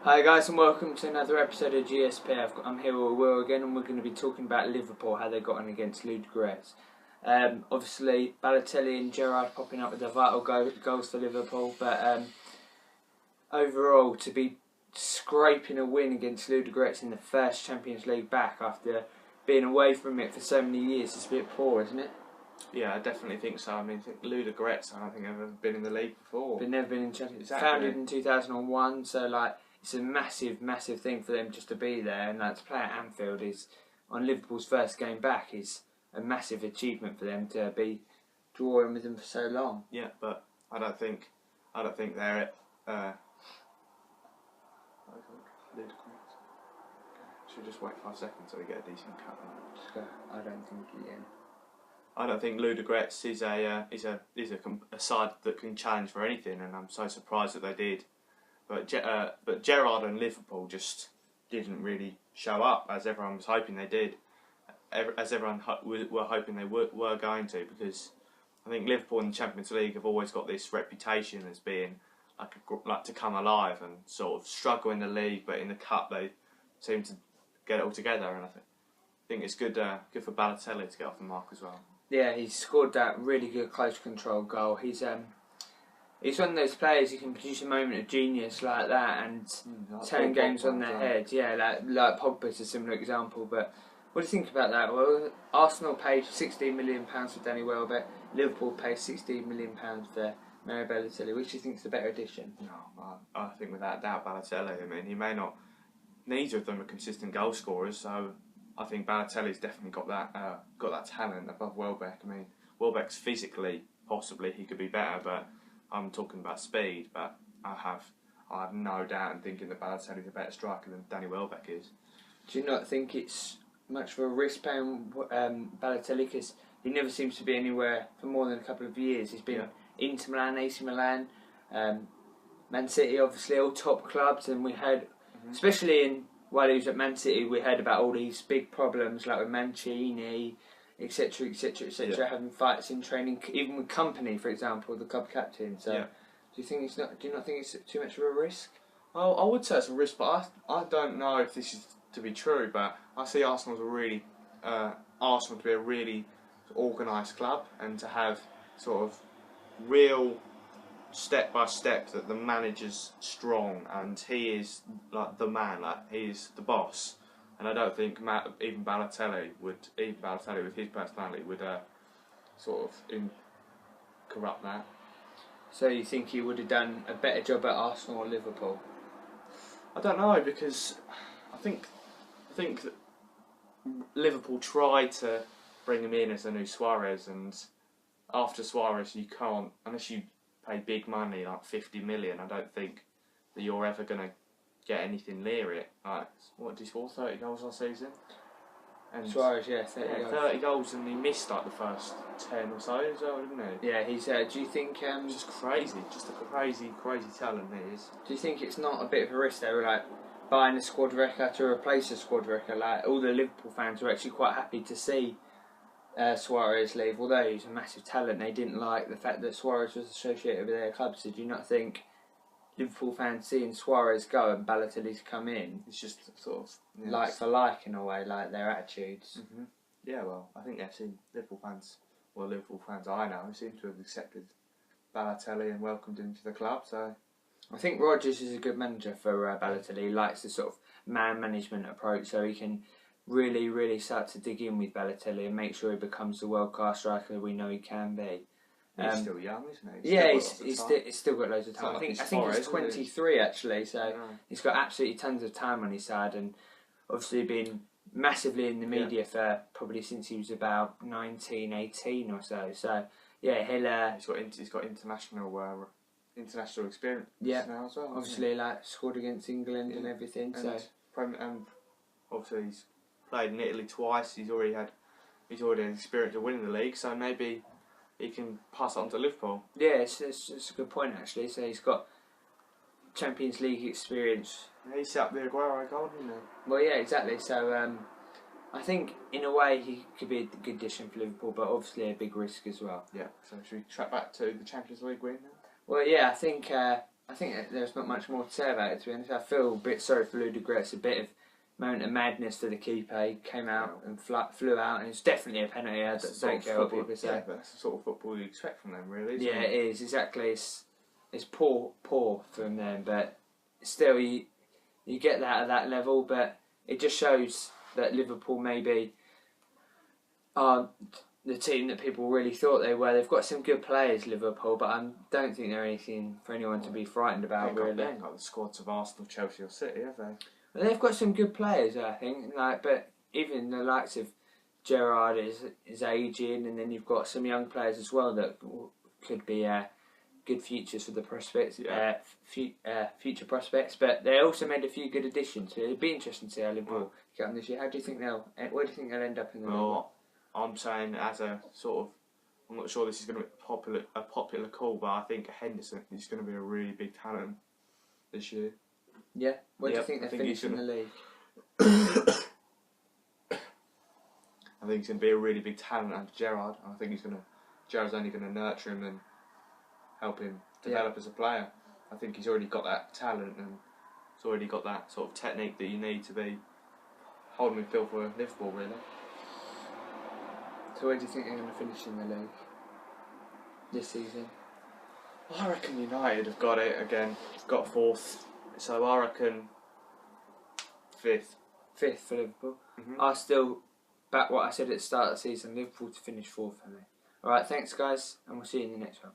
Hi guys and welcome to another episode of GSP. I'm here with Will again and we're going to be talking about Liverpool, how they got on against Ludogorets. Obviously Balotelli and Gerrard popping up with the vital goals for Liverpool, but overall to be scraping a win against Ludogorets in the first Champions League back after being away from it for so many years is a bit poor, isn't it? Yeah, I definitely think so. I mean, I think Ludogorets, I don't think have ever been in the league before. They've never been in Champions League. Exactly. Founded in 2001, so like it's a massive thing for them just to be there, and like to play at Anfield is on Liverpool's first game back is a massive achievement for them to be drawing with them for so long. Yeah, but I don't think they're Ludogorets. Should we just wait 5 seconds so we get a decent cut? I don't think I don't think Ludogorets is a side that can challenge for anything, and I'm so surprised that they did. But Gerrard and Liverpool just didn't really show up as everyone was hoping they did, as everyone were hoping they were going to, because I think Liverpool in the Champions League have always got this reputation as being like to come alive and sort of struggle in the league, but in the cup they seem to get it all together, and I think it's good for Balotelli to get off the mark as well. Yeah, he scored that really good close control goal. He's one of those players who can produce a moment of genius like that and turn games on their head. Yeah, like Pogba's a similar example. But what do you think about that? Well, Arsenal paid £16 million for Danny Welbeck. Liverpool paid £16 million for Mario Balotelli. Which do you think is the better addition? No, I think without doubt Balotelli. I mean, he may not. Neither of them are consistent goal scorers, so I think Balotelli's definitely got that talent above Welbeck. I mean, Welbeck's physically possibly he could be better, but I'm talking about speed. But I have no doubt in thinking that Balotelli's a better striker than Danny Welbeck is. Do you not think it's much of a risk paying Balotelli, because he never seems to be anywhere for more than a couple of years? He's been Inter Milan, AC Milan, Man City, obviously all top clubs, and we had, especially while he was at Man City, we heard about all these big problems like with Mancini, etc., having fights in training, even with Company, for example, the club captain. So, do you not think it's too much of a risk? Well, I would say it's a risk, but I don't know if this is to be true. But I see Arsenal to be a really organised club, and to have sort of real step by step that the manager's strong and he is like the man, like he's the boss. And I don't think even Balotelli with his personality would sort of corrupt that. So you think he would have done a better job at Arsenal or Liverpool? I don't know, because I think that Liverpool tried to bring him in as a new Suarez, and after Suarez you can't, unless you pay big money like 50 million. I don't think that you're ever going to get anything near it. Like, what did he score? 30 goals last season? And Suarez, 30 goals. 30 goals, and he missed like the first 10 or so as well, didn't he? Yeah, he's. Do you think? Just crazy, just a crazy talent he is. Do you think it's not a bit of a risk though, like buying a squad wrecker to replace a squad wrecker? Like all the Liverpool fans were actually quite happy to see Suarez leave, although he's a massive talent. They didn't like the fact that Suarez was associated with their club. So do you not think Liverpool fans seeing Suarez go and Balotelli's come in, it's just sort of like for like in a way, like their attitudes? Yeah, well, I think they've seen Liverpool fans I know seem to have accepted Balotelli and welcomed him to the club. So I think Rodgers is a good manager for Balotelli. He likes the sort of man management approach, so he can really start to dig in with Balotelli and make sure he becomes the world-class striker we know he can be. He's still young, isn't he? He's still got loads of time. I think he's 23 actually, so he's got absolutely tons of time on his side, and obviously been massively in the media for probably since he was about 19, 18 or so. So yeah, he's got international experience now as well. Obviously, like scored against England and everything. And obviously he's played in Italy twice. He's already had experience of winning the league, so maybe he can pass it on to Liverpool. Yeah, it's a good point actually. So he's got Champions League experience. Yeah, he set up the Aguero goal, didn't he? Well, yeah, exactly. So I think in a way he could be a good addition for Liverpool, but obviously a big risk as well. Yeah. So should we track back to the Champions League win now? Well, yeah, I think I think that there's not much more to say about it, to be honest. I feel a bit sorry for Ludogorets, a bit of moment of madness to the keeper. He came out and flew out, and it's definitely a penalty. I don't care what people say. Yeah, but that's the sort of football you expect from them, really. Isn't Yeah, it? it is, exactly. It's poor from them, but still, you get that at that level, but it just shows that Liverpool maybe aren't the team that people really thought they were. They've got some good players, Liverpool, but I don't think they're anything for anyone to be frightened about, really. They ain't got the squads of Arsenal, Chelsea or City, have they? Well, they've got some good players, I think. But even the likes of Gerrard is ageing, and then you've got some young players as well that could be good futures for the prospects, future prospects. But they also made a few good additions. So it'd be interesting to see how Liverpool get on this year. How do you think where do you think they'll end up in the league? Well, I'm saying as a sort of, I'm not sure this is going to be a popular call, but I think Henderson is going to be a really big talent this year. Yeah, where do you think they're finishing the league? I think he's going to be a really big talent under Gerrard. I think Gerrard's only going to nurture him and help him develop as a player. I think he's already got that talent and he's already got that sort of technique that you need to be holding midfield for Liverpool, really. So where do you think they're going to finish in the league this season? I reckon United have got it again. Got fourth. So I reckon fifth. Fifth for Liverpool. Mm-hmm. I still back what I said at the start of the season, Liverpool to finish fourth for me. Alright, thanks guys, and we'll see you in the next one.